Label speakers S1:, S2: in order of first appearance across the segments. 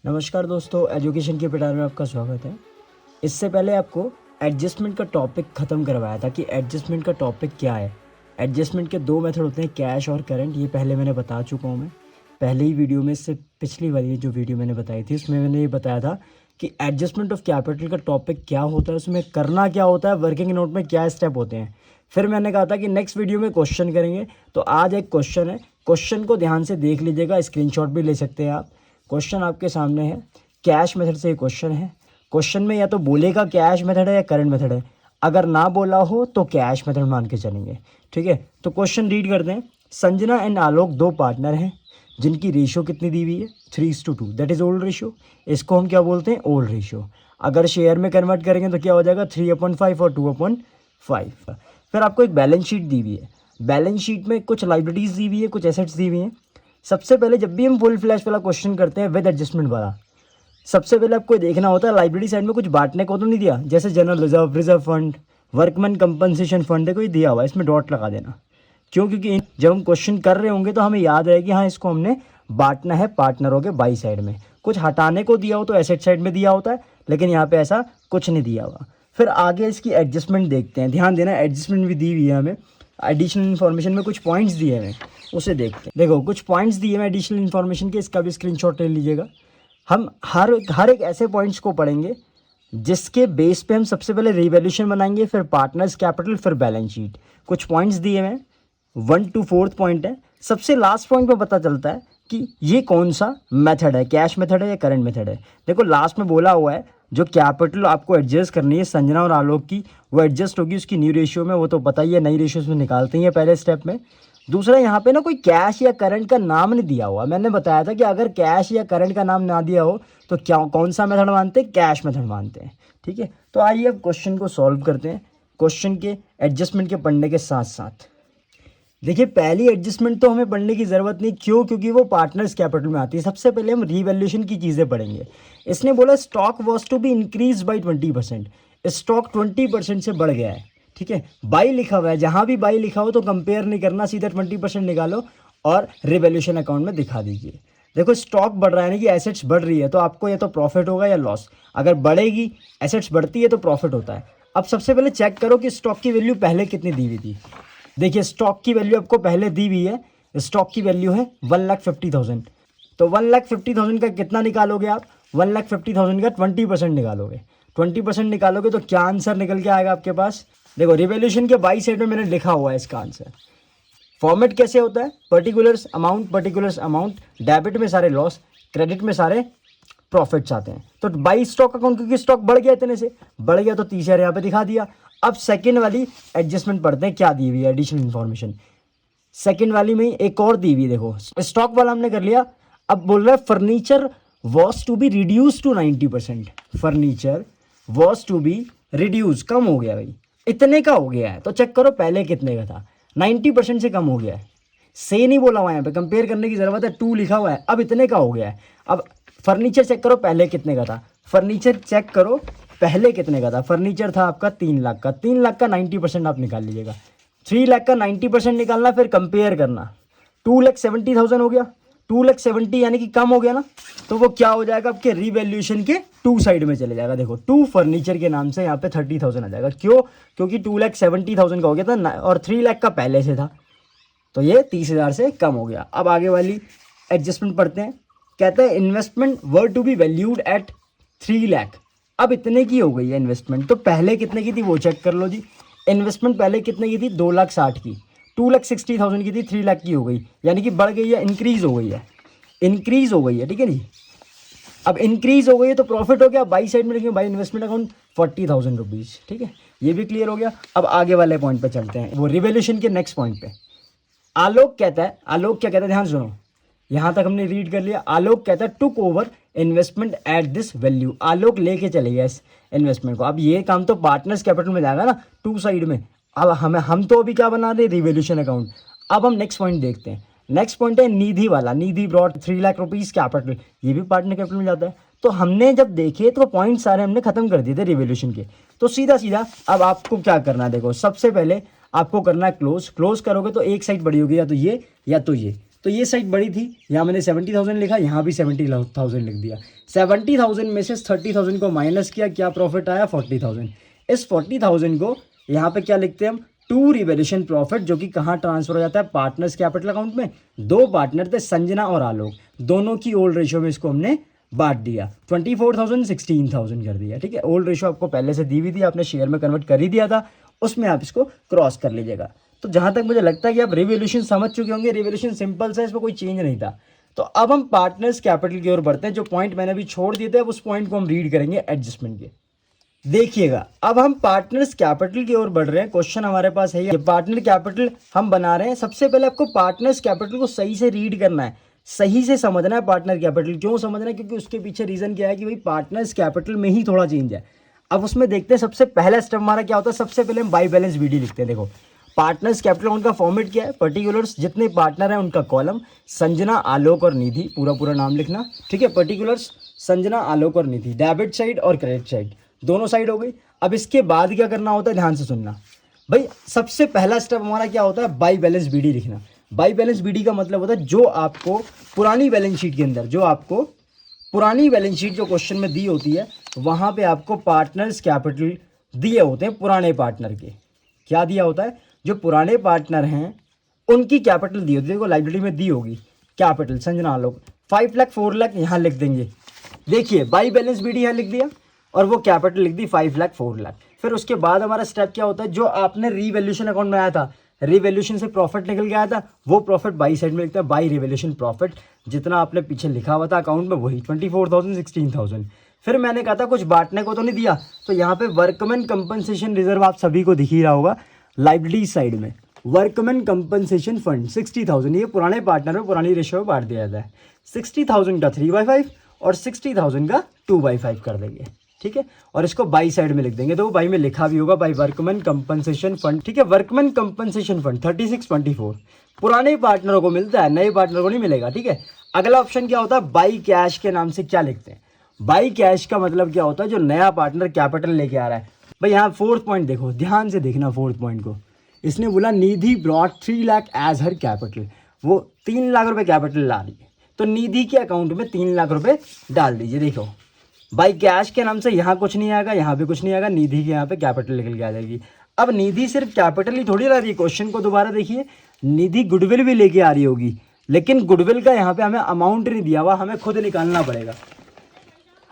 S1: नमस्कार दोस्तों, एजुकेशन के पिटार में आपका स्वागत है। इससे पहले आपको एडजस्टमेंट का टॉपिक ख़त्म करवाया था कि एडजस्टमेंट का टॉपिक क्या है। एडजस्टमेंट के दो मेथड होते हैं, कैश और करंट। ये पहले मैंने बता चुका हूँ। मैं पहले ही वीडियो में, इससे पिछली वाली जो वीडियो मैंने बताई थी उसमें मैंने ये बताया था कि एडजस्टमेंट ऑफ कैपिटल का टॉपिक क्या होता है, उसमें करना क्या होता है, वर्किंग नोट में क्या स्टेप होते हैं। फिर मैंने कहा था कि नेक्स्ट वीडियो में क्वेश्चन करेंगे। तो आज एक क्वेश्चन है, क्वेश्चन को ध्यान से देख लीजिएगा, स्क्रीनशॉट भी ले सकते हैं आप। क्वेश्चन आपके सामने है, कैश मेथड से क्वेश्चन है। क्वेश्चन में या तो बोलेगा कैश मेथड है या करंट मेथड है। अगर ना बोला हो तो कैश मेथड मान के चलेंगे, ठीक है। तो क्वेश्चन रीड करते हैं। संजना एंड आलोक दो पार्टनर हैं जिनकी रेशियो कितनी दी हुई है, 3:2, दैट इज ओल्ड रेशियो। इसको हम क्या बोलते हैं, ओल्ड रेशियो। अगर शेयर में कन्वर्ट करेंगे तो क्या हो जाएगा, 3/5 और 2/5। फिर आपको एक बैलेंस शीट दी हुई है। बैलेंस शीट में कुछ लाइबिलिटीज दी हुई है, कुछ एसेट्स दी हुई हैं। सबसे पहले जब भी हम फुल फ्लैश वाला क्वेश्चन करते हैं विद एडजस्टमेंट वाला, सबसे पहले आपको देखना होता है लाइब्रेरी साइड में कुछ बांटने को तो नहीं दिया, जैसे general reserve, reserve fund, workman compensation fund है, कोई दिया हुआ है, इसमें डॉट लगा देना। क्यों? क्योंकि जब हम क्वेश्चन कर रहे होंगे तो हमें याद रहे कि हाँ इसको हमने बांटना है पार्टनरों के बाई साइड में। कुछ हटाने को दिया हो तो एसेट साइड में दिया होता है, लेकिन यहाँ पे ऐसा कुछ नहीं दिया हुआ। फिर आगे इसकी एडजस्टमेंट देखते हैं। ध्यान देना, एडजस्टमेंट भी दी हुई है हमें। एडिशनल इन्फॉर्मेशन में कुछ पॉइंट्स दिए हैं, उसे देखते हैं। देखो कुछ पॉइंट्स दिए हैं एडिशनल इन्फॉर्मेशन के, इसका भी स्क्रीनशॉट ले लीजिएगा। हम हर एक ऐसे पॉइंट्स को पढ़ेंगे जिसके बेस पे हम सबसे पहले रिवैल्यूएशन बनाएंगे, फिर पार्टनर्स कैपिटल, फिर बैलेंस शीट। कुछ पॉइंट्स दिए हैं, 1 to 4 पॉइंट है। सबसे लास्ट पॉइंट में पता चलता है कि ये कौन सा मेथड है, कैश मेथड है या करंट मेथड है। देखो लास्ट में बोला हुआ है जो कैपिटल आपको एडजस्ट करनी है संजना और आलोक की, वो एडजस्ट होगी उसकी न्यू रेशियो में। वो तो पता ही है, नई रेशियो में निकालते ही है पहले स्टेप में। दूसरा, यहाँ पे ना कोई कैश या करंट का नाम नहीं दिया हुआ। मैंने बताया था कि अगर कैश या करंट का नाम ना दिया हो तो क्या कौन सा मेथड मानते हैं, कैश मेथड मानते हैं, ठीक है। तो आइए अब क्वेश्चन को सॉल्व करते हैं, क्वेश्चन के एडजस्टमेंट के पढ़ने के साथ साथ। देखिए पहली एडजस्टमेंट तो हमें पढ़ने की ज़रूरत नहीं, क्यों? क्योंकि वो पार्टनर्स कैपिटल में आती है। सबसे पहले हम रीवैल्यूएशन की चीज़ें पढ़ेंगे। इसने बोला stock was to be increase by 20%। Stock 20% से बढ़ गया है, ठीक है। बाई लिखा हुआ है, जहाँ भी बाई लिखा हो तो कंपेयर नहीं करना, सीधा 20% निकालो और रिवैल्यूएशन अकाउंट में दिखा दीजिए। देखो स्टॉक बढ़ रहा है, यानी कि एसेट्स बढ़ रही है, तो आपको या तो प्रॉफिट होगा या लॉस। अगर बढ़ेगी, एसेट्स बढ़ती है तो प्रॉफिट होता है। अब सबसे पहले चेक करो कि स्टॉक की वैल्यू पहले कितनी दी हुई थी। देखिए स्टॉक की वैल्यू आपको पहले दी हुई है, स्टॉक की वैल्यू है 1,50,000। तो 1,50,000 का कितना निकालोगे आप, 1,50,000 का 20% निकालोगे। 20% निकालोगे तो क्या आंसर निकल के आएगा आपके पास। देखो रिवैल्यूएशन के बाई साइड में मैंने लिखा हुआ है इसका आंसर। फॉर्मेट कैसे होता है, पर्टिकुलर्स अमाउंट, डेबिट में सारे लॉस, क्रेडिट में सारे प्रॉफिट्स आते हैं। तो बाई स्टॉक अकाउंट, क्योंकि स्टॉक बढ़ गया, इतने से बढ़ गया तो 30,000 यहाँ पे दिखा दिया। अब सेकंड वाली एडजस्टमेंट पढ़ते हैं, क्या दी हुई है एडिशनल इन्फॉर्मेशन। सेकंड वाली में एक और दी हुई है, देखो स्टॉक वाला हमने कर लिया। अब बोल रहा है furniture was to be reduce to 90%। Furniture was to be reduce, कम हो गया भाई, इतने का हो गया है। तो चेक करो पहले कितने का था, 90% से कम हो गया है। से नहीं बोला हुआ है यहाँ पे, कंपेयर करने की जरूरत है, 2 लिखा हुआ है, अब इतने का हो गया है। अब फर्नीचर चेक करो पहले कितने का था, फर्नीचर चेक करो पहले कितने का था। फर्नीचर था आपका 3 लाख का, 3 लाख का 90% आप निकाल लीजिएगा। 3 लाख का 90% निकालना, फिर कंपेयर करना। 2,70,000 हो गया, 2,70,000 यानी कि कम हो गया ना, तो वो क्या हो जाएगा आपके रिवैल्यूएशन के 2 साइड में चले जाएगा। देखो 2 फर्नीचर के नाम से यहाँ पे 30,000 आ जाएगा। क्यों? क्योंकि 2,70,000 का हो गया था और 3 लाख का पहले से था, तो ये 30,000 से कम हो गया। अब आगे वाली एडजस्टमेंट पढ़ते हैं। कहता है investment were to be valued at 3 lakh. अब इतने की हो गई है इन्वेस्टमेंट, तो पहले कितने की थी वो चेक कर लो जी। इन्वेस्टमेंट पहले कितने की थी, 2,60,000 की, 2,60,000 की थी, 3 लाख की हो गई, यानी कि बढ़ गई है, इंक्रीज हो गई है, इंक्रीज हो गई है, ठीक है जी। अब इंक्रीज हो गई है तो प्रॉफिट हो गया। बाई साइड में लिखेंगे बाई इन्वेस्टमेंट अकाउंट 40,000 रुपीज़, ठीक है। ये भी क्लियर हो गया। अब आगे वाले पॉइंट पे चलते हैं, वो रिवैल्यूएशन के नेक्स्ट पॉइंट पे। आलोक कहता है, आलोक क्या कहता है, ध्यान सुनो, यहां तक हमने रीड कर लिया। आलोक कहता है took over investment at this value. Alok लेके चले गया इस इन्वेस्टमेंट को। अब ये काम तो पार्टनर्स कैपिटल में जाएगा ना, 2 साइड में। अब हम तो अभी क्या बना रहे, रिवैल्यूएशन अकाउंट। अब हम नेक्स्ट पॉइंट देखते हैं। नेक्स्ट पॉइंट है निधि वाला। निधि ब्रॉट 3 लाख रुपीज़ कैपिटल, ये भी पार्टनर कैपिटल में जाता है। तो हमने जब देखे तो पॉइंट सारे हमने खत्म कर दिए थे रिवैल्यूएशन के। तो सीधा सीधा अब आपको क्या करना है, देखो सबसे पहले आपको करना है क्लोज। क्लोज करोगे तो एक साइड बड़ी होगी, या तो ये या तो ये। तो ये साइड बड़ी थी, यहाँ मैंने 70,000 लिखा, यहाँ भी 70,000 लिख दिया। 70,000 में से 30,000 को माइनस किया, क्या प्रॉफिट आया 40,000। इस 40,000 को यहाँ पे क्या लिखते हैं हम, टू रिवैल्यूएशन प्रॉफिट, जो कि कहाँ ट्रांसफर हो जाता है, पार्टनर्स कैपिटल अकाउंट में। दो पार्टनर थे संजना और आलोक, दोनों की ओल्ड रेशियो में इसको हमने बांट दिया, 24,000 16,000 कर दिया। ठीक है, ओल्ड रेशियो आपको पहले से दी हुई थी, आपने शेयर में कन्वर्ट कर ही दिया था, उसमें आप इसको क्रॉस कर लीजिएगा। तो जहाँ तक मुझे लगता है कि आप रिवैल्यूएशन समझ चुके होंगे, रिवैल्यूएशन सिंपल सा, इसमें कोई चेंज नहीं था। तो अब हम पार्टनर्स कैपिटल की ओर बढ़ते हैं। जो पॉइंट मैंने अभी छोड़ दिए थे, अब उस पॉइंट को हम रीड करेंगे एडजस्टमेंट के। देखिएगा, अब हम पार्टनर्स कैपिटल की ओर बढ़ रहे हैं। क्वेश्चन हमारे पास है, ये पार्टनर कैपिटल हम बना रहे हैं। सबसे पहले आपको पार्टनर्स कैपिटल को सही से रीड करना है, सही से समझना है पार्टनर कैपिटल। क्यों समझना है, क्योंकि उसके पीछे रीजन क्या है कि भाई पार्टनर्स कैपिटल में ही थोड़ा चेंज है। अब उसमें देखते हैं सबसे पहला स्टेप हमारा क्या होता है। सबसे पहले हम बाई बैलेंस बीडी लिखते हैं। देखो, पार्टनर्स कैपिटल उनका फॉर्मेट क्या है, पर्टिकुलर्स जितने पार्टनर हैं उनका कॉलम, संजना आलोक और निधि, पूरा नाम लिखना। ठीक है, पर्टिकुलर्स संजना आलोक और निधि, डेबिट साइड और क्रेडिट साइड, दोनों साइड हो गई। अब इसके बाद क्या करना होता है, ध्यान से सुनना भाई। सबसे पहला स्टेप हमारा क्या होता है, बाई बैलेंस बीडी लिखना। बाई बैलेंस बीडी का मतलब होता है जो आपको पुरानी बैलेंस शीट के अंदर, जो आपको पुरानी बैलेंस शीट जो क्वेश्चन में दी होती है, वहां पे आपको पार्टनर्स कैपिटल दिए होते हैं पुराने पार्टनर के। क्या दिया होता है, जो पुराने पार्टनर हैं उनकी कैपिटल दी होती है। देखो लाइब्रेरी में दी होगी कैपिटल, संजना आलोक 5 लाख 4 लाख यहाँ लिख देंगे। देखिए, बाई बैलेंस बीडी यहाँ लिख दिया और वो कैपिटल लिख दी 5 लाख 4 लाख। फिर उसके बाद हमारा स्टेप क्या होता है, जो आपने रीवैल्यूएशन अकाउंट में आया था, रिवैल्यूएशन से प्रॉफिट निकल के आया था, वो प्रॉफिट बाई साइड में लिखता है, बाई रिवैल्यूएशन प्रॉफिट। जितना आपने पीछे लिखा हुआ था अकाउंट में वही 24,000 16,000। फिर मैंने कहा था कुछ बांटने को तो नहीं दिया, तो यहाँ पे वर्कमैन कंपनसेशन रिजर्व आप सभी को दिख ही रहा होगा लाइबिलिटी साइड में। वर्कमैन कंपनसेशन फंड 60,000, ये पुराने पार्टनर में पुरानी रेशियो में बांट दिया जाता है। 60,000 का 3/5 और 60,000 का 2/5 कर देंगे। ठीक है, और इसको बाई साइड में लिख देंगे, तो वो बाई में लिखा भी होगा, बाई वर्कमैन कंपनसेशन फंड। ठीक है, वर्कमैन कंपनसेशन फंड 3624 पुराने पार्टनरों को मिलता है, नए पार्टनर को नहीं मिलेगा। ठीक है, अगला ऑप्शन क्या होता है, बाई कैश के नाम से क्या लिखते हैं। बाई कैश का मतलब क्या होता है, जो नया पार्टनर कैपिटल लेके आ रहा है। भाई यहाँ फोर्थ पॉइंट देखो, ध्यान से देखना फोर्थ पॉइंट को। इसने बोला निधि ब्रॉट 3 लाख एज हर कैपिटल, वो 3 लाख रुपए कैपिटल ला रही है, तो निधि के अकाउंट में 3 लाख रुपए डाल दीजिए। देखो, बाई कैश के नाम से यहाँ कुछ नहीं आएगा, यहाँ पे कुछ नहीं आएगा, निधि के यहाँ पे कैपिटल निकल के आ जाएगी। अब निधि सिर्फ कैपिटल ही थोड़ी ला रही है, क्वेश्चन को दोबारा देखिए, निधि गुडविल भी लेके आ रही होगी, लेकिन गुडविल का यहाँ पे हमें अमाउंट नहीं दिया हुआ, हमें खुद निकालना पड़ेगा।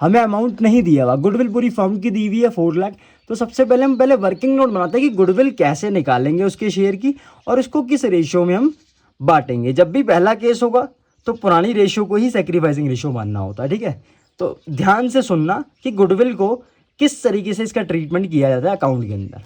S1: हमें अमाउंट नहीं दिया हुआ, गुडविल पूरी फर्म की दी हुई है 4 लाख। तो सबसे पहले हम वर्किंग नोट बनाते हैं कि गुडविल कैसे निकालेंगे उसके शेयर की, और उसको किस रेशियो में हम बांटेंगे। जब भी पहला केस होगा तो पुरानी रेशियो को ही सैक्रिफाइसिंग रेशियो मानना होता है। ठीक है, तो ध्यान से सुनना कि गुडविल को किस तरीके से इसका ट्रीटमेंट किया जाता है अकाउंट के अंदर।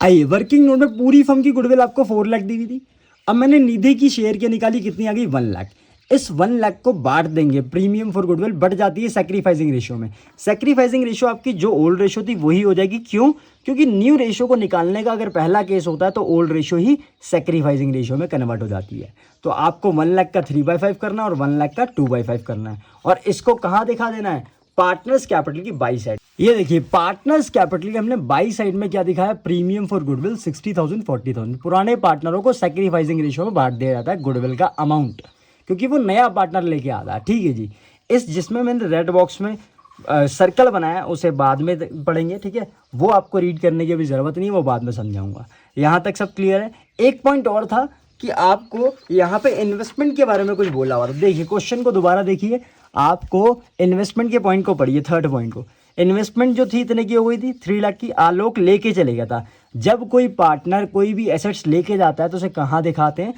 S1: आइए, वर्किंग नोट में पूरी फर्म की गुडविल आपको 4 लाख दी हुई थी। अब मैंने निधि की शेयर की निकाली, कितनी आ गई 1 लाख। इस 1 लाख को बांट देंगे, प्रीमियम फॉर गुडविल बढ़ जाती है सैक्रिफाइसिंग रेशियो में। सैक्रिफाइसिंग रेशियो आपकी जो ओल्ड रेशियो थी वही हो जाएगी। क्यों, क्योंकि न्यू रेशियो को निकालने का अगर पहला केस होता है तो ओल्ड रेशियो ही सैक्रिफाइसिंग रेशियो में कन्वर्ट हो जाती है। तो आपको 1 लाख का 3/5 करना है और 1 लाख का 2/5 करना है, और इसको कहाँ दिखा देना है, पार्टनर्स कैपिटल की बाई साइड। ये देखिए, पार्टनर्स कैपिटल की हमने बाई साइड में क्या दिखाया, प्रीमियम फॉर गुडविल 60,000 40,000। पुराने पार्टनरों को सैक्रिफाइसिंग रेशियो में बांट दिया जाता है गुडविल का अमाउंट, क्योंकि वो नया पार्टनर लेके आता है। ठीक है जी, इस जिसमें मैंने रेड बॉक्स में सर्कल बनाया उसे बाद में पढ़ेंगे। ठीक है, वो आपको रीड करने की भी ज़रूरत नहीं है, वो बाद में समझाऊंगा। यहाँ तक सब क्लियर है। एक पॉइंट और था कि आपको यहाँ पे इन्वेस्टमेंट के बारे में कुछ बोला हुआ था। देखिए क्वेश्चन को दोबारा देखिए, आपको इन्वेस्टमेंट के पॉइंट को पढ़िए, थर्ड पॉइंट को। इन्वेस्टमेंट जो थी इतने की हो गई थी, 3 लाख की। आलोक लेके चले गया था। जब कोई पार्टनर कोई भी एसेट्स लेके जाता है तो उसे कहाँ दिखाते हैं,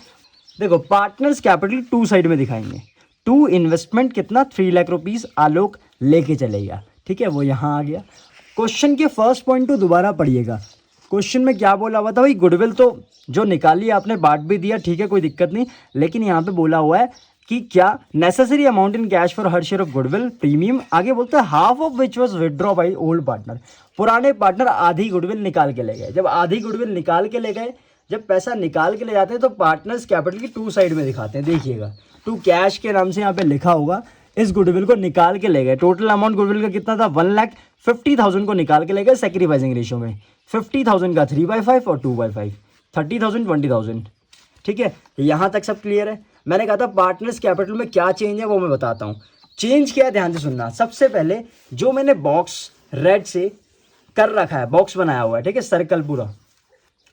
S1: देखो पार्टनर्स कैपिटल 2 साइड में दिखाएंगे। 2 इन्वेस्टमेंट कितना, 3 लाख रुपीस आलोक लेके चलेगा। ठीक है, वो यहाँ आ गया। क्वेश्चन के फर्स्ट पॉइंट को दोबारा पढ़िएगा। क्वेश्चन में क्या बोला हुआ था, भाई गुडविल तो जो निकाली आपने बांट भी दिया, ठीक है कोई दिक्कत नहीं, लेकिन यहाँ पे बोला हुआ है कि क्या necessary amount in cash for her share of goodwill premium. आगे बोलते हैं half of which was withdraw by old partner. पुराने पार्टनर आधी गुडविल निकाल के ले गए। जब आधी गुडविल निकाल के ले गए, जब पैसा निकाल के ले जाते हैं तो पार्टनर्स कैपिटल की 2 साइड में दिखाते हैं। देखिएगा 2 कैश के नाम से यहाँ पे लिखा होगा। इस गुडविल को निकाल के ले गए। टोटल अमाउंट गुडविल का कितना था, 1,50,000 को निकाल के ले गए सैक्रिफाइसिंग रेशियो में। 50,000 का 3/5 और 2/5, 30,000 20,000। ठीक है, यहाँ तक सब क्लियर है। मैंने कहा था पार्टनर्स कैपिटल में क्या चेंज है वो मैं बताता हूँ। चेंज क्या है ध्यान से सुनना। सबसे पहले जो मैंने बॉक्स रेड से कर रखा है, बॉक्स बनाया हुआ है, ठीक है, सर्कल पूरा,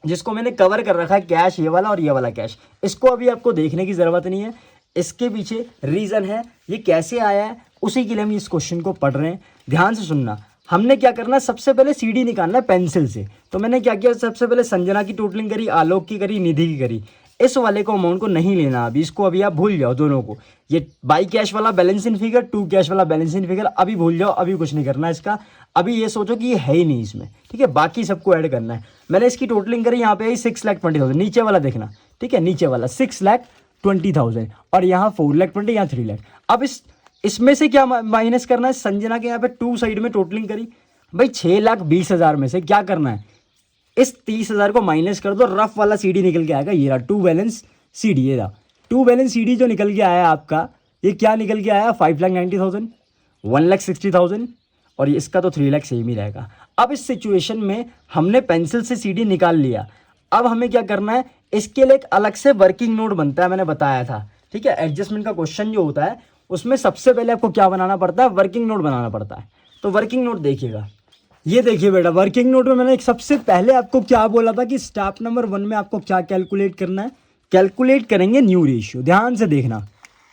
S1: जिसको मैंने कवर कर रखा है कैश, ये वाला और ये वाला कैश, इसको अभी आपको देखने की ज़रूरत नहीं है। इसके पीछे रीज़न है, ये कैसे आया है उसी के लिए हम इस क्वेश्चन को पढ़ रहे हैं। ध्यान से सुनना। हमने क्या करना है, सबसे पहले सीडी निकालना है पेंसिल से। तो मैंने क्या किया, सबसे पहले संजना की टोटलिंग करी, आलोक की करी, निधि की करी। इस वाले को अमाउंट को नहीं लेना अभी, इसको अभी आप भूल जाओ दोनों को। ये बाई कैश वाला balance in figure, to cash वाला बैलेंस इन फिगर अभी भूल जाओ, अभी कुछ नहीं करना इसका। अभी ये सोचो कि ये है ही नहीं इसमें, ठीक है, बाकी सबको ऐड करना है। मैंने इसकी टोटलिंग करी, यहाँ पे आई 6,20,000, नीचे वाला देखना, ठीक है, नीचे वाला 6,20,000 और यहाँ 4,20,000, यहाँ 3,00,000। अब इसमें से क्या माइनस करना है, संजना के यहाँ पे टू साइड में टोटलिंग करी भाई 6,20,000 में से क्या करना है, इस 30,000 को माइनस कर दो, रफ वाला सीडी निकल के आएगा, ये रहा टू बैलेंस सीडी। ये रहा टू बैलेंस सीडी जो निकल के आया आपका, ये क्या निकल के आया, 5,90,000, 1,60,000 और इसका तो 3,00,000 सेम ही रहेगा। अब इस सिचुएशन में हमने पेंसिल से सीडी निकाल लिया। अब हमें क्या करना है, इसके लिए एक अलग से वर्किंग नोट बनता है, मैंने बताया था, ठीक है। एडजस्टमेंट का क्वेश्चन जो होता है उसमें सबसे पहले आपको क्या बनाना पड़ता है, वर्किंग नोट बनाना पड़ता है। तो वर्किंग नोट देखिएगा, ये देखिए बेटा, वर्किंग नोट में मैंने एक सबसे पहले आपको क्या बोला था कि स्टेप नंबर 1 में आपको क्या कैलकुलेट करना है, कैलकुलेट करेंगे न्यू रेशियो। ध्यान से देखना,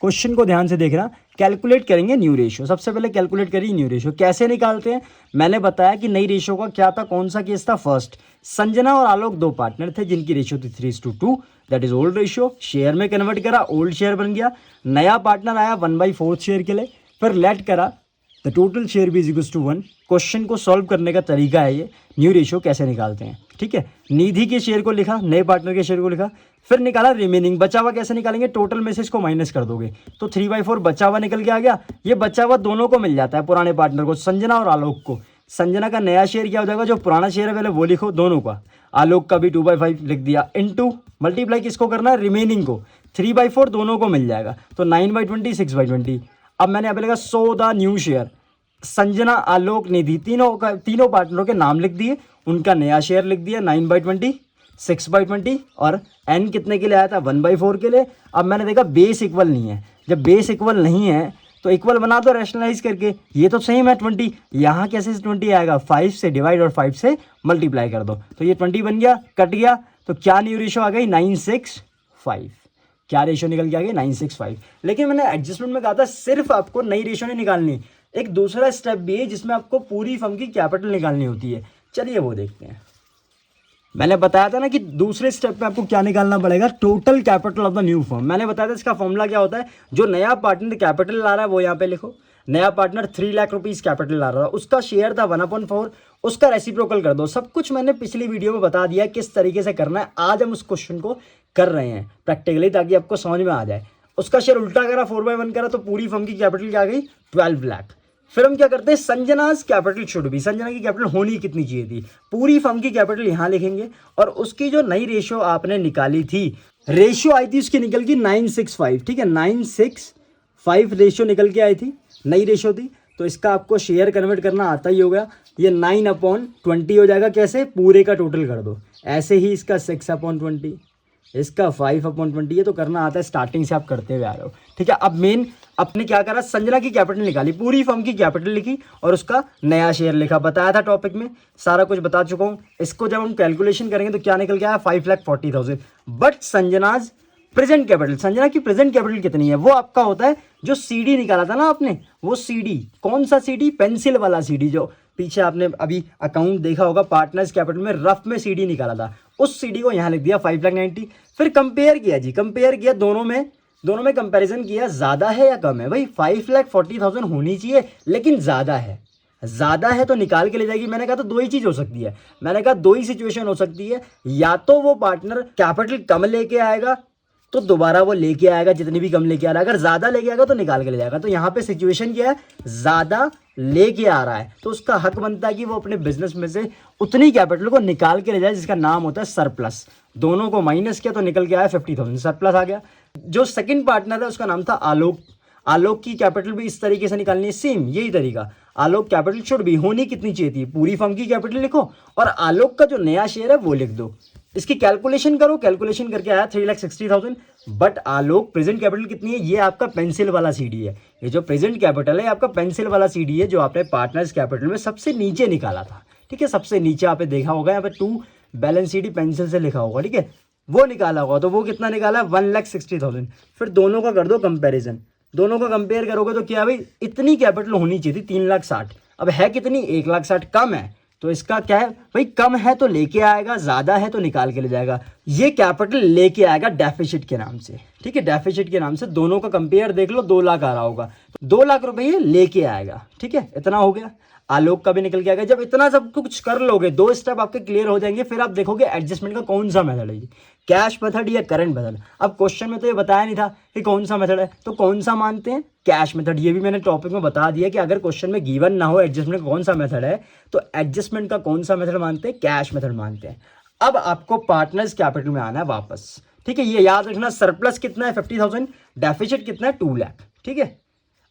S1: क्वेश्चन को ध्यान से देखना, कैलकुलेट करेंगे न्यू रेशियो। सबसे पहले कैलकुलेट करिए न्यू रेशियो। कैसे निकालते हैं, मैंने बताया कि नई रेशियो का क्या था, कौन सा केस था। फर्स्ट, संजना और आलोक दो पार्टनर थे जिनकी रेशियो थी 3:2, that is old ratio. Share में कन्वर्ट करा, ओल्ड शेयर बन गया। नया पार्टनर आया 1/4 शेयर के लिए, फिर लेट करा the total share B is equals to 1। Question को सॉल्व करने का तरीका है ये, न्यू रेशियो कैसे निकालते हैं, ठीक है। निधि के शेयर को लिखा, नए पार्टनर के शेयर को लिखा, फिर निकाला रिमेनिंग। बचा हुआ कैसे निकालेंगे, टोटल में से इसको माइनस कर दोगे तो 3/4 बचा हुआ निकल के आ गया। ये बचा हुआ दोनों को मिल जाता है, पुराने पार्टनर को, संजना और आलोक को। संजना का नया शेयर क्या हो जाएगा, जो पुराना शेयर है पहले वो लिखो दोनों का, आलोक का भी 2/5 लिख दिया, इनटू मल्टीप्लाई किसको करना है, रिमेनिंग को। 3/4 दोनों को मिल जाएगा, तो 9/20, 6/20। अब मैंने यहाँ पे लिखा so the new share, Sanjana, Alok, Nidhi, तीनों पार्टनरों के नाम लिख दिए, उनका नया शेयर लिख दिया 9/20, 6/20 और n कितने के लिए आया था, 1/4 के लिए। अब मैंने देखा बेस इक्वल नहीं है, जब बेस इक्वल नहीं है तो इक्वल बना दो रैशनलाइज करके। ये तो सेम है 20, यहाँ कैसे 20 आएगा, 5 से डिवाइड और 5 से मल्टीप्लाई कर दो, तो ये 20 बन गया, कट गया। तो क्या न्यू रेशियो आ गई, 965। क्या रेशियो निकल के आ गई, 965। लेकिन मैंने एडजस्टमेंट में कहा था सिर्फ आपको नई रेशियो नहीं निकालनी, एक दूसरा स्टेप भी है जिसमें आपको पूरी फर्म की कैपिटल निकालनी होती है। चलिए वो देखते हैं। मैंने बताया था ना कि दूसरे स्टेप में आपको क्या निकालना पड़ेगा, total capital of the new firm. मैंने बताया था इसका फॉर्मूला क्या होता है, जो नया पार्टनर कैपिटल ला रहा है वो यहाँ पे लिखो। नया पार्टनर 3 लाख रुपीस कैपिटल ला रहा है, उसका शेयर था 1/4, उसका रेसिप्रोकल कर दो। सब कुछ मैंने पिछली वीडियो में बता दिया किस तरीके से करना है। आज हम उस क्वेश्चन को कर रहे हैं प्रैक्टिकली, ताकि आपको समझ में आ जाए। उसका शेयर उल्टा करा, 4/1 करा, तो पूरी फर्म की कैपिटल क्या आ गई, 12 लाख। फिर हम क्या करते हैं, संजनाज कैपिटल शुड भी, संजना की कैपिटल होनी कितनी चाहिए थी, पूरी फर्म की कैपिटल यहाँ लिखेंगे। और उसकी जो नई रेशियो आपने निकाली थी, रेशियो आई थी उसकी निकल गई 965, ठीक है, 965 रेशियो निकल के आई थी, नई रेशियो थी। तो इसका आपको शेयर कन्वर्ट करना आता ही होगा, ये 9/20 हो जाएगा। कैसे, पूरे का टोटल कर दो। ऐसे ही इसका 6/20, इसका 5/20, ये तो करना आता है, स्टार्टिंग से आप करते हुए आ रहे हो, ठीक है। अब मेन अपने क्या करा, संजना की कैपिटल निकाली, पूरी फर्म की कैपिटल लिखी और उसका नया शेयर लिखा। बताया था टॉपिक में, सारा कुछ बता चुका हूँ। इसको जब हम कैलकुलेशन करेंगे तो क्या निकल के आया, 5,40,000। बट संजनाज प्रेजेंट कैपिटल, संजना की प्रेजेंट कैपिटल कितनी है, वो आपका होता है जो सीडी निकाला था ना आपने, वो सीडी, कौन सा सीडी, पेंसिल वाला सीडी, जो पीछे आपने अभी अकाउंट देखा होगा पार्टनर्स कैपिटल में, रफ में सीडी निकाला था, उस सीडी को यहाँ लिख दिया 5,90,000। फिर कंपेयर किया जी, कंपेयर किया दोनों में कंपैरिजन किया, ज़्यादा है या कम है। भाई 5,40,000 होनी चाहिए, लेकिन ज़्यादा है तो निकाल के ले जाएगी। मैंने कहा तो दो ही चीज़ हो सकती है, मैंने कहा दो ही सिचुएशन हो सकती है, या तो वो पार्टनर कैपिटल कम लेके आएगा तो दोबारा वो लेके आएगा जितनी भी कम लेके आ रहा है, अगर ज़्यादा लेके आएगा तो निकाल के ले जाएगा। तो यहाँ पे सिचुएशन क्या है, ज़्यादा लेके आ रहा है तो उसका हक बनता है कि वो अपने बिजनेस में से उतनी कैपिटल को निकाल के ले जाए जिसका नाम होता है सरप्लस। दोनों को माइनस किया तो निकल के आया 50,000, सरप्लस आ गया। जो सेकंड पार्टनर है उसका नाम था आलोक। आलोक की कैपिटल भी इस तरीके से निकालनी है, सेम यही तरीका। आलोक कैपिटल शुड भी होनी कितनी चाहिए थी, पूरी फर्म की कैपिटल लिखो और आलोक का जो नया शेयर है वो लिख दो। इसकी कैलकुलेशन करो, कैलकुलेशन करके आया 3,60,000। बट आलोक प्रेजेंट कैपिटल कितनी है, ये आपका पेंसिल वाला सीडी है। ये जो प्रेजेंट कैपिटल है आपका पेंसिल वाला सीडी है, जो आपने पार्टनर्स कैपिटल में सबसे नीचे निकाला था। ठीक है, सबसे नीचे आपने देखा होगा यहाँ पे 2 बैलेंस सीडी पेंसिल से लिखा होगा। ठीक है, वो निकाला होगा, तो वो कितना निकाला है 1,60,000। फिर दोनों का कर दो कंपेरिजन, दोनों का कंपेयर करोगे तो क्या भाई, इतनी कैपिटल होनी चाहिए थी 3,60,000। अब है कितनी, 1,60,000 कम है, तो इसका क्या है भाई, कम है तो लेके आएगा, ज्यादा है तो निकाल के ले जाएगा। ये कैपिटल लेके आएगा डेफिसिट के नाम से। ठीक है, डेफिसिट के नाम से दोनों का कंपेयर देख लो, 2 लाख आ रहा होगा, 2 लाख रुपए ये लेके आएगा। ठीक है, इतना हो गया। आलोक का भी निकल के आएगा। जब इतना सब कुछ कर लोगे, 2 स्टेप आपके क्लियर हो जाएंगे, फिर आप देखोगे एडजस्टमेंट का कौन सा मेथड है, कैश मेथड या करंट मेथड। अब क्वेश्चन में तो ये बताया नहीं था कि कौन सा मेथड है, तो कौन सा मानते हैं, कैश मेथड। ये भी मैंने टॉपिक में बता दिया कि अगर क्वेश्चन में गिवन ना हो एडजस्टमेंट का कौन सा मेथड है, तो एडजस्टमेंट का कौन सा मेथड मानते हैं, कैश मेथड मानते हैं। अब आपको पार्टनर्स कैपिटल में आना है वापस। ठीक है, ये याद रखना, सरप्लस कितना है 50,000, डेफिसिट कितना है 2 लाख। ठीक है,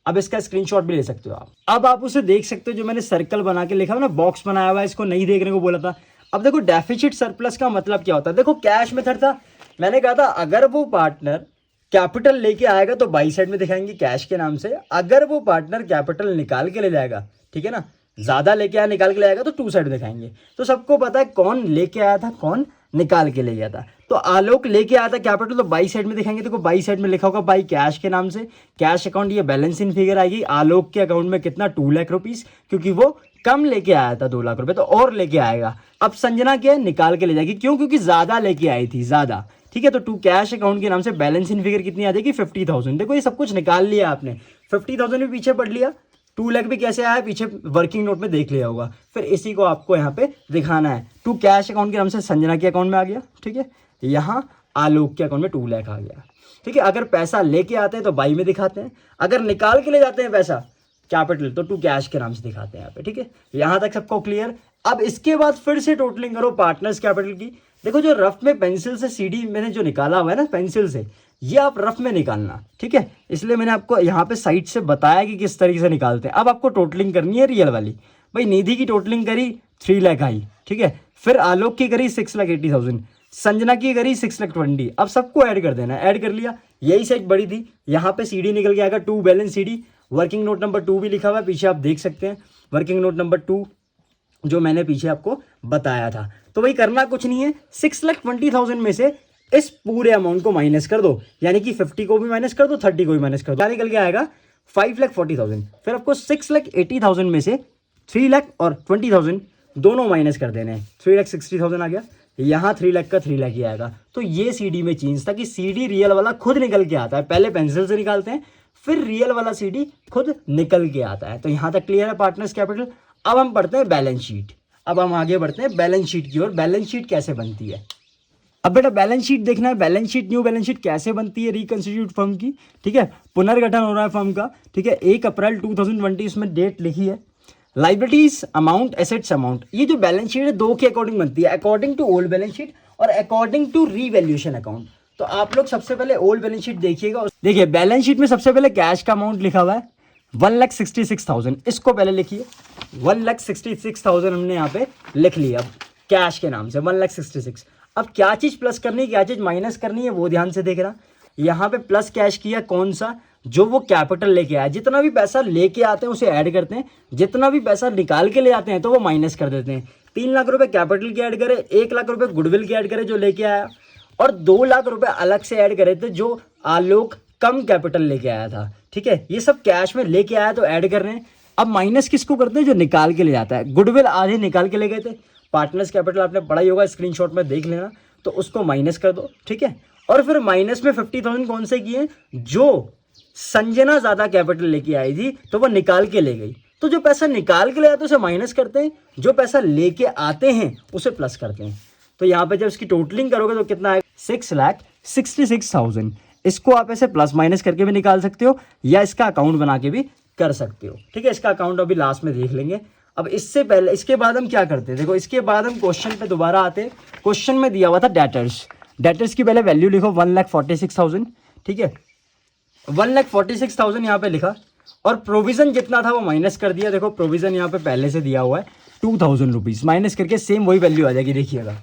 S1: अब इसका स्क्रीनशॉट भी ले सकते हो आप। अब आप उसे देख सकते हो, जो मैंने सर्कल बना के लिखा है ना, बॉक्स बनाया हुआ है, इसको नहीं देखने को बोला था। अब देखो डेफिसिट सरप्लस का मतलब क्या होता है। देखो कैश मेथड था, मैंने कहा था अगर वो पार्टनर कैपिटल लेके आएगा तो बाई साइड में दिखाएंगे कैश के नाम से। अगर वो पार्टनर कैपिटल निकाल के ले जाएगा, ठीक है ना, ज्यादा लेके आया निकाल के ले आएगा, तो 2 साइड दिखाएंगे। तो सबको पता है कौन लेके आया था, कौन निकाल के ले गया था। तो आलोक लेके आया था कैपिटल, तो बाई साइड में दिखाएंगे। देखो बाई साइड में लिखा होगा बाई कैश के नाम से, कैश अकाउंट, ये बैलेंस इन फिगर आएगी। आलोक के अकाउंट में कितना 2 लाख रुपीस, क्योंकि वो कम लेके आया था 2 लाख रुपए, तो और लेके आएगा। अब संजना क्या है, निकाल के ले जाएगी, क्यों, क्योंकि ज्यादा लेके आई थी, ज्यादा। ठीक है, तो 2 कैश अकाउंट के नाम से बैलेंस इन फिगर कितनी आ जाएगी 50,000। देखो ये सब कुछ निकाल लिया आपने, 50,000 भी पीछे पढ़ लिया, 2 लाख भी कैसे आया पीछे वर्किंग नोट में देख लिया होगा। फिर इसी को आपको यहाँ पे दिखाना है। 2 कैश अकाउंट के नाम से संजना के अकाउंट में आ गया। ठीक है, यहाँ आलोक के अकाउंट में 2 लाख आ गया। ठीक है, अगर पैसा लेके आते हैं तो बाई में दिखाते हैं, अगर निकाल के ले जाते हैं पैसा कैपिटल तो 2 कैश के नाम से दिखाते हैं यहाँ पे। ठीक है, यहाँ तक सबको क्लियर। अब इसके बाद फिर से टोटलिंग करो पार्टनर्स कैपिटल की। देखो जो रफ में पेंसिल से सीडी मैंने जो निकाला हुआ है ना पेंसिल से, ये आप रफ में निकालना। ठीक है, इसलिए मैंने आपको यहाँ पे साइड से बताया कि किस तरीके से निकालते हैं। अब आपको टोटलिंग करनी है रियल वाली। भाई निधि की टोटलिंग करी 3 लाख आई। ठीक है, फिर आलोक की करी 6,80,000, संजना की करी 6,20,000। अब सबको ऐड कर देना, ऐड कर लिया। यही साइड बड़ी थी, यहाँ पे सीडी निकल के आएगा 2 balance CD. Working note number 2 भी लिखा हुआ है पीछे, आप देख सकते हैं वर्किंग नोट नंबर 2 जो मैंने पीछे आपको बताया था। तो भाई करना कुछ नहीं है, 6,20,000 में से इस पूरे अमाउंट को माइनस कर दो, यानी कि 50 को भी माइनस कर दो, 30 को भी माइनस कर दो, निकल के आएगा 5,40,000। फिर आपको 6,80,000 में से 3 लाख और 20,000 दोनों माइनस कर देने हैं, 3,60,000 आ गया। यहाँ 3 लाख का 3 लाख ही आएगा। तो ये सीडी में चेंज था कि सीडी रियल वाला खुद निकल के आता है, पहले पेंसिल से निकालते हैं, फिर रियल वाला सीडी खुद निकल के आता है। तो यहाँ तक क्लियर है पार्टनर्स कैपिटल। अब हम पढ़ते हैं बैलेंस शीट। अब हम आगे बढ़ते हैं बैलेंस शीट की ओर। बैलेंस शीट कैसे बनती है, अब बेटा बैलेंस शीट देखना है। Balance sheet, new balance sheet कैसे बनती है रिकंस्टिट्यूट फर्म की। ठीक है, पुनर्गठन हो रहा है फर्म का। ठीक है, 1 अप्रैल 2020 इसमें डेट लिखी है। Liabilities amount, assets amount. ये जो बैलेंस शीट है 2 के अकॉर्डिंग बनती है, according to old balance sheet और अकॉर्डिंग टू रीवैल्यूएशन अकाउंट। तो आप लोग सबसे पहले ओल्ड बैलेंस शीट देखिएगा। देखिए बैलेंस शीट में सबसे पहले कैश का अमाउंट लिखा हुआ है 1,66,000। इसको पहले लिखिए, 1,66,000 हमने यहाँ पे लिख लिया। अब कैश के नाम से 1,66,000। अब क्या चीज प्लस करनी है, क्या चीज माइनस करनी है, वो ध्यान से देखना। यहाँ पे प्लस कैश किया, कौन सा, जो वो कैपिटल लेके आया। जितना भी पैसा लेके आते हैं उसे ऐड करते हैं, जितना भी पैसा निकाल के ले आते हैं तो वो माइनस कर देते हैं। 3 लाख रुपए कैपिटल के ऐड करे, 1 लाख रुपए गुडविल के ऐड करे जो लेके आया, और 2 लाख रुपए अलग से ऐड करे थे जो आलोक कम कैपिटल लेके आया था। ठीक है, ये सब कैश में लेके आया तो ऐड कर रहे हैं। अब माइनस किसको करते हैं, जो निकाल के ले जाता है। गुडविल आधे निकाल के ले गए थे, पार्टनर्स कैपिटल आपने पढ़ा ही होगा, स्क्रीनशॉट में देख लेना, तो उसको माइनस कर दो। ठीक है, और फिर माइनस में 50,000 कौन से किए, जो संजना ज्यादा कैपिटल लेके आई थी तो वो निकाल के ले गई। तो जो पैसा निकाल के ले आते हैं उसे माइनस करते हैं, जो पैसा लेके आते हैं उसे प्लस करते हैं। तो यहाँ पे जब इसकी टोटलिंग करोगे तो कितना आएगा 6,66,000। इसको आप ऐसे प्लस माइनस करके भी निकाल सकते हो या इसका अकाउंट बना के भी कर सकते हो। ठीक है, इसका अकाउंट अभी लास्ट में देख लेंगे। अब इससे पहले, इसके बाद हम क्या करते हैं, देखो इसके बाद हम क्वेश्चन पे दोबारा आते हैं। क्वेश्चन में दिया हुआ था डेटर्स। डेटर्स की पहले वैल्यू लिखो 1,46,000। ठीक है, 1,46,000 यहाँ पे लिखा, और प्रोविजन जितना था वो माइनस कर दिया। देखो प्रोविजन यहाँ पे पहले से दिया हुआ है 2,000 रुपीज, माइनस करके सेम वही वैल्यू आ जाएगी। देखिएगा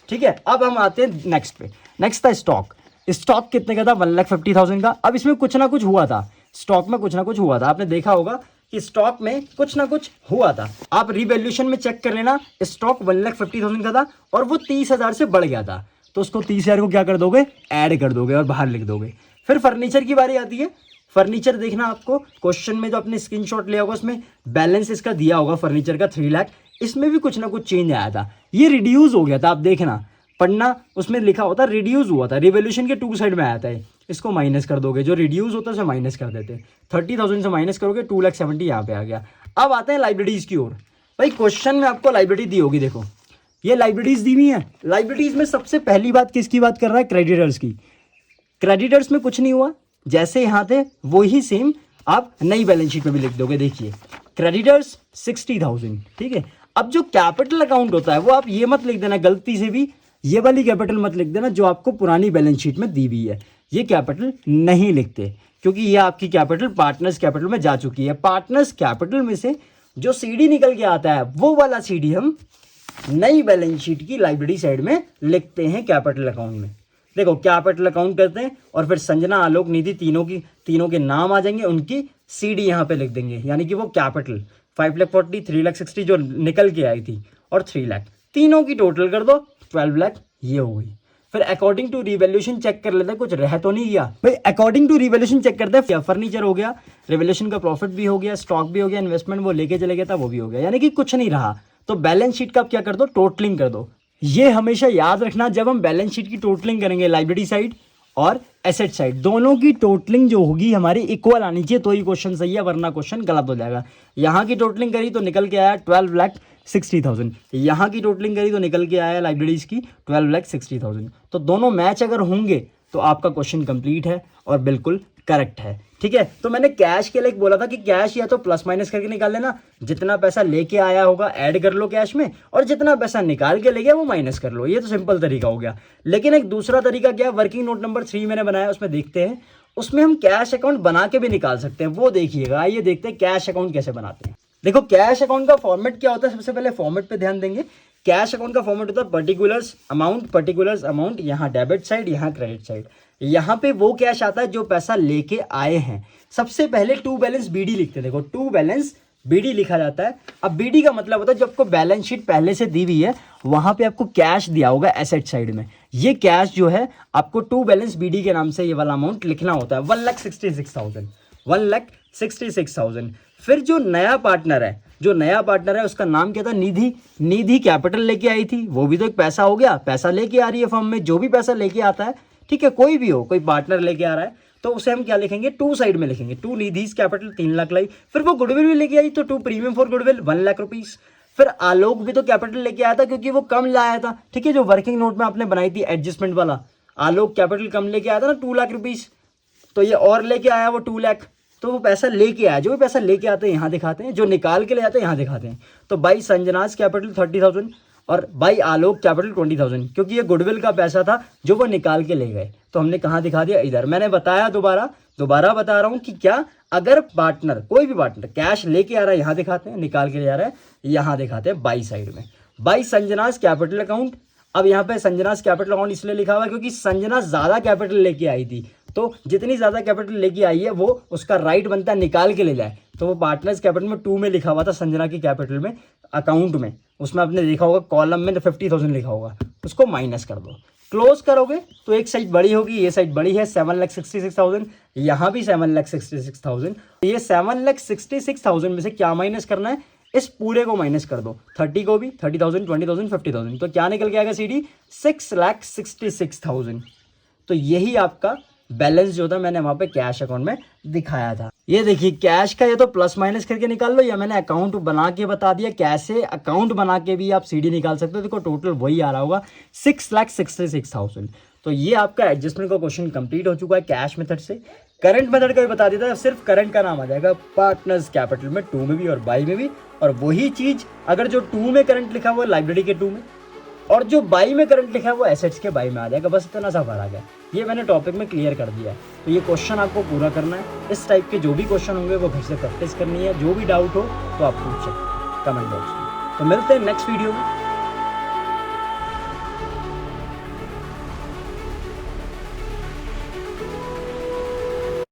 S1: ठीक है, अब हम आते हैं नेक्स्ट पे। नेक्स्ट था स्टॉक। स्टॉक कितने का था? 1,50,000 का। अब इसमें कुछ ना कुछ हुआ था, स्टॉक में कुछ ना कुछ हुआ था, आपने देखा होगा कि स्टॉक में कुछ ना कुछ हुआ था। आप रिवैल्यूएशन में चेक कर लेना, स्टॉक 1,50,000 का था और वो 30,000 से बढ़ गया था, तो उसको 30,000 को क्या कर दोगे? ऐड कर दोगे और बाहर लिख दोगे। फिर फर्नीचर की बारी आती है। फर्नीचर देखना, आपको क्वेश्चन में जो आपने स्क्रीनशॉट लिया होगा उसमें बैलेंस इसका दिया होगा फर्नीचर का 3 लाख। इसमें भी कुछ ना कुछ चेंज आया था, ये रिड्यूस हो गया था। आप देखना पढ़ना, उसमें लिखा होता रिड्यूस हुआ था, रिवोल्यूशन के 2 साइड में आया था। इसको माइनस कर दोगे, जो रिड्यूस होता है उसे माइनस कर देते। 30,000 से माइनस करोगे 2,70,000 यहाँ पे आ गया। अब आते हैं लाइब्रेरीज की ओर। भाई क्वेश्चन में आपको लाइब्रेरी दी होगी, देखो ये लाइब्रेरीज दी हुई है। लाइब्रेरीज में सबसे पहली बात किसकी बात कर रहा है? क्रेडिटर्स की। क्रेडिटर्स में कुछ नहीं हुआ, जैसे यहाँ थे वही सेम आप नई बैलेंस शीट में भी लिख दोगे। देखिए क्रेडिटर्स 60,000, ठीक है। अब जो कैपिटल अकाउंट होता है वो आप ये मत लिख देना गलती से भी, ये वाली कैपिटल मत लिख देना जो आपको पुरानी बैलेंस शीट में दी हुई है। ये कैपिटल नहीं लिखते क्योंकि ये आपकी कैपिटल पार्टनर्स कैपिटल में जा चुकी है। पार्टनर्स कैपिटल में से जो सीडी निकल के आता है वो वाला सीडी हम नई बैलेंस शीट की लाइब्रेरी साइड में लिखते हैं कैपिटल अकाउंट में। देखो कैपिटल अकाउंट करते हैं और फिर संजना, आलोक, निधि तीनों के नाम आ जाएंगे, उनकी सीडी यहाँ पे लिख देंगे, यानी कि वो कैपिटल 5,40,000, 3,60,000 जो निकल के आई थी और 3 लाख, तीनों की टोटल कर दो 12 लाख, ये हो गई। फिर अकॉर्डिंग टू रिवैल्यूएशन चेक कर लेते हैं कुछ रह तो नहीं गया। भाई अकॉर्डिंग टू रिवैल्यूएशन चेक करते हैं, फर्नीचर हो गया, रिवैल्यूएशन का प्रॉफिट भी हो गया, स्टॉक भी हो गया, इन्वेस्टमेंट वो लेके चले गया था वो भी हो गया, यानी कि कुछ नहीं रहा। तो बैलेंस शीट का आप क्या कर दो? टोटलिंग कर दो। ये हमेशा याद रखना, जब हम बैलेंस शीट की टोटलिंग करेंगे लाइब्रेरी साइड और एसेट साइड, दोनों की टोटलिंग जो होगी हमारी इक्वल आनी चाहिए, तो ही क्वेश्चन सही है, वरना क्वेश्चन गलत हो जाएगा। यहाँ की टोटलिंग करी तो निकल के आया 12,60,000, यहाँ की टोटलिंग करी तो निकल के आया लाइब्रेरीज की 12,60,000। तो दोनों मैच अगर होंगे तो आपका क्वेश्चन कंप्लीट है और बिल्कुल करेक्ट है, ठीक है। तो मैंने कैश के लिए बोला था कि कैश या तो प्लस माइनस करके निकाल लेना, जितना पैसा लेके आया होगा ऐड कर लो कैश में, और जितना पैसा निकाल के ले गया वो माइनस कर लो। ये तो सिंपल तरीका हो गया। लेकिन एक दूसरा तरीका क्या, वर्किंग नोट नंबर 3 मैंने बनाया, उसमें देखते हैं, उसमें हम कैश अकाउंट बना के भी निकाल सकते हैं, वो देखिएगा। आइए देखते हैं कैश अकाउंट कैसे बनाते हैं। देखो कैश अकाउंट का फॉर्मेट क्या होता है, सबसे पहले फॉर्मेट पे ध्यान देंगे। कैश अकाउंट का फॉर्मेट होता है पर्टिकुलर्स अमाउंट, यहाँ डेबिट साइड, यहाँ क्रेडिट साइड। यहाँ पे वो कैश आता है जो पैसा लेके आए हैं। सबसे पहले टू बैलेंस बीडी लिखते हैं, देखो टू बैलेंस बीडी लिखा जाता है। अब बीडी का मतलब होता है जब आपको बैलेंस शीट पहले से दी हुई है वहां पे आपको कैश दिया होगा एसेट साइड में, ये कैश जो है आपको टू बैलेंस बीडी के नाम से ये वाला अमाउंट लिखना होता है 1,66,000। फिर जो नया पार्टनर है उसका नाम क्या था? निधि कैपिटल लेके आई थी, वो भी तो एक पैसा हो गया, पैसा लेके आ रही है फर्म में। जो भी पैसा लेके आता है, ठीक है, कोई भी हो, कोई पार्टनर लेके आ रहा है तो उसे हम क्या लिखेंगे? टू साइड में लिखेंगे। टू निधिज कैपिटल 3 लाख लाई। फिर वो गुडविल भी लेके आई तो to premium for goodwill 1 lakh rupees. फिर आलोक भी तो कैपिटल लेके आया था क्योंकि वो कम लाया था, ठीक है, जो वर्किंग नोट में आपने बनाई थी एडजस्टमेंट वाला, आलोक कैपिटल कम लेके आया था ना 2 लाख रुपीज, तो ये और लेके आया वो 2 लाख, तो वो पैसा लेके आया। जो भी पैसा लेके आते हैं यहाँ दिखाते हैं, जो निकाल के ले आते हैं यहाँ दिखाते हैं। तो बाई संजनाज कैपिटल 30,000 और बाई आलोक कैपिटल 20,000, क्योंकि ये गुडविल का पैसा था जो वो निकाल के ले गए, तो हमने कहाँ दिखा दिया? इधर। मैंने बताया, दोबारा बता रहा हूँ कि क्या, अगर पार्टनर, कोई भी पार्टनर कैश लेके आ रहा है यहाँ दिखाते हैं, निकाल के ले आ रहा है यहाँ दिखाते हैं बाई साइड में। By Sanjana's capital account. अब यहाँ पे संजनाज कैपिटल अकाउंट इसलिए लिखा हुआ है क्योंकि संजना ज्यादा कैपिटल लेके आई थी, तो जितनी ज्यादा कैपिटल लेके आई है वो उसका राइट बनता है निकाल के ले जाए। तो वो पार्टनर्स कैपिटल में 2 में लिखा हुआ था, संजना की कैपिटल में अकाउंट में, उसमें आपने देखा होगा कॉलम में 50,000 लिखा होगा, उसको माइनस कर दो। क्लोज करोगे तो एक साइड बड़ी होगी, ये साइड बड़ी है 7,66,000, यहाँ भी 7,66,000। ये 7,66,000 में से क्या माइनस करना है? इस पूरे को माइनस कर दो, 30 को भी, 30,000, 20,000, 50,000, तो क्या निकल के आएगा सीडी? 6,66,000। तो यही आपका बैलेंस जो था मैंने वहां पे कैश अकाउंट में दिखाया था। ये देखिए कैश का ये तो प्लस माइनस करके निकाल लो, या मैंने अकाउंट बना के बता दिया कैसे अकाउंट बना के भी आप सीडी निकाल सकते हो। देखो टोटल वही आ रहा होगा 6,66,000। तो ये आपका एडजस्टमेंट का क्वेश्चन कंप्लीट हो चुका है कैश मेथड से। करंट मेथड का भी बता देता है, सिर्फ करंट का नाम आ जाएगा पार्टनर्स कैपिटल में 2 में भी और बाई में भी, और वही चीज अगर जो 2 में करंट लिखा हुआ है लाइब्रेरी के 2 में, और जो बाई में करंट लिखा है वो एसेट्स के बाई में आ जाएगा। बस इतना सा फर्क है, ये मैंने टॉपिक में क्लियर कर दिया है। तो ये क्वेश्चन आपको पूरा करना है। इस टाइप के जो भी क्वेश्चन होंगे वो घर से प्रैक्टिस करनी है। जो भी डाउट हो तो आप पूछ सकते हैं कमेंट बॉक्स में। तो मिलते हैं नेक्स्ट वीडियो में।